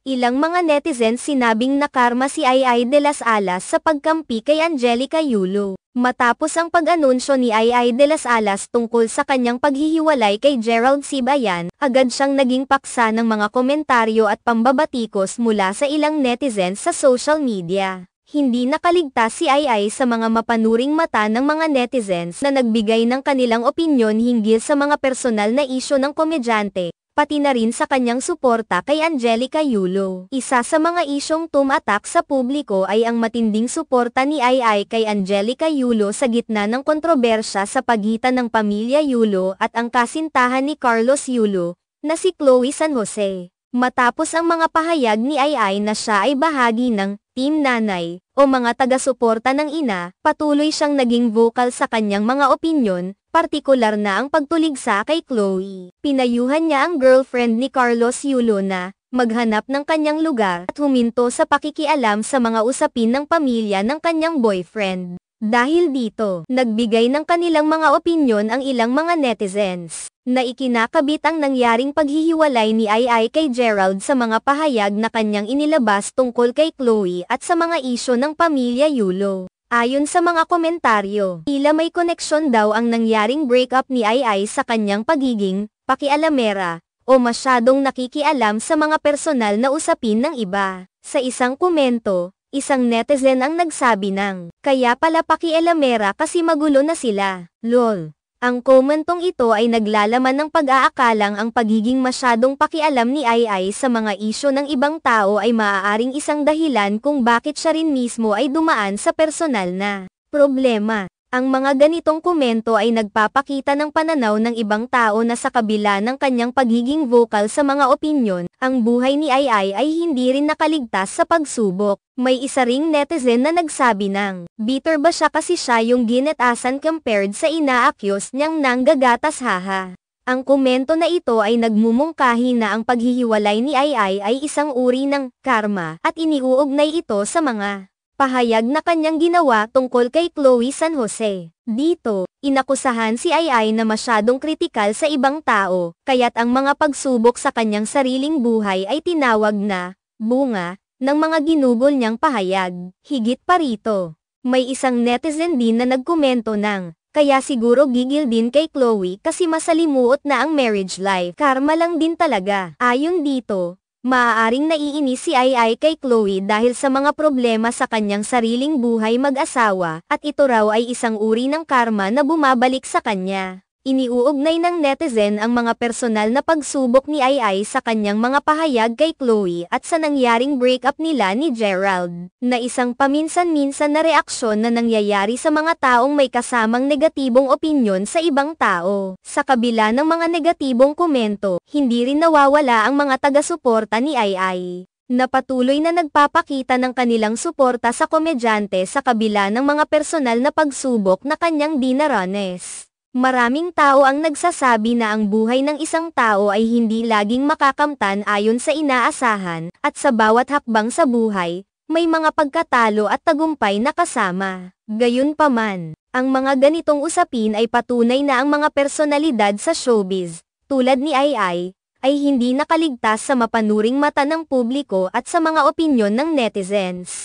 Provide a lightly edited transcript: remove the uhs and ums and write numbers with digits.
Ilang mga netizens sinabing nakarma si Ai de las Alas sa pagkampi kay Angelica Yulo. Matapos ang pag-anunsyo ni Ai de las Alas tungkol sa kanyang paghihiwalay kay Gerald Sibayan, agad siyang naging paksa ng mga komentaryo at pambabatikos mula sa ilang netizens sa social media. Hindi nakaligtas si Ai sa mga mapanuring mata ng mga netizens na nagbigay ng kanilang opinyon hinggil sa mga personal na isyu ng komedyante, pati na rin sa kanyang suporta kay Angelica Yulo. Isa sa mga isyong tumatak sa publiko ay ang matinding suporta ni Ai kay Angelica Yulo sa gitna ng kontrobersya sa pagitan ng pamilya Yulo at ang kasintahan ni Carlos Yulo, na si Chloe San Jose. Matapos ang mga pahayag ni Ai na siya ay bahagi ng Team Nanay, o mga taga-suporta ng ina, patuloy siyang naging vocal sa kanyang mga opinyon, partikular na ang pagtuligsa kay Chloe. Pinayuhan niya ang girlfriend ni Carlos Yulo na maghanap ng kanyang lugar at huminto sa pakikialam sa mga usapin ng pamilya ng kanyang boyfriend. Dahil dito, nagbigay ng kanilang mga opinyon ang ilang mga netizens, na ikinakabit ang nangyaring paghihiwalay ni Ai kay Gerald sa mga pahayag na kanyang inilabas tungkol kay Chloe at sa mga isyu ng pamilya Yulo. Ayon sa mga komentaryo, tila may koneksyon daw ang nangyaring breakup ni Ai sa kanyang pagiging pakialamera o masyadong nakikialam sa mga personal na usapin ng iba. Sa isang komento, isang netizen ang nagsabi ng, "Kaya pala pakialamera kasi magulo na sila, lol." Ang komentong ito ay naglalaman ng pag-aakalang ang pagiging masyadong pakialam ni Ai sa mga isyu ng ibang tao ay maaaring isang dahilan kung bakit siya rin mismo ay dumaan sa personal na problema. Ang mga ganitong komento ay nagpapakita ng pananaw ng ibang tao na sa kabila ng kanyang pagiging vocal sa mga opinyon, ang buhay ni Ai ay hindi rin nakaligtas sa pagsubok. May isa ring netizen na nagsabi ng, bitter ba siya kasi siya yung ginetasan compared sa inaakyos niyang nanggagatas haha. Ang komento na ito ay nagmumungkahi na ang paghihiwalay ni Ai ay isang uri ng karma at iniuugnay ito sa mga pahayag na kanyang ginawa tungkol kay Chloe San Jose. Dito, inakusahan si Ai na masyadong kritikal sa ibang tao, kaya't ang mga pagsubok sa kanyang sariling buhay ay tinawag na bunga ng mga ginugol niyang pahayag. Higit pa rito, may isang netizen din na nagkomento ng, kaya siguro gigil din kay Chloe kasi masalimuot na ang marriage life. Karma lang din talaga. Ayon dito, maaaring naiinis si Ai kay Chloe dahil sa mga problema sa kanyang sariling buhay mag-asawa, at ito raw ay isang uri ng karma na bumabalik sa kanya. Iniuugnay ng netizen ang mga personal na pagsubok ni Ai sa kanyang mga pahayag kay Chloe at sa nangyaring breakup nila ni Gerald, na isang paminsan-minsan na reaksyon na nangyayari sa mga taong may kasamang negatibong opinyon sa ibang tao. Sa kabila ng mga negatibong komento, hindi rin nawawala ang mga taga-suporta ni Ai, na patuloy na nagpapakita ng kanilang suporta sa komedyante sa kabila ng mga personal na pagsubok na kanyang dinaranas. Maraming tao ang nagsasabi na ang buhay ng isang tao ay hindi laging makakamtan ayon sa inaasahan, at sa bawat hakbang sa buhay, may mga pagkatalo at tagumpay na kasama. Gayunpaman, ang mga ganitong usapin ay patunay na ang mga personalidad sa showbiz, tulad ni Ai, ay hindi nakaligtas sa mapanuring mata ng publiko at sa mga opinyon ng netizens.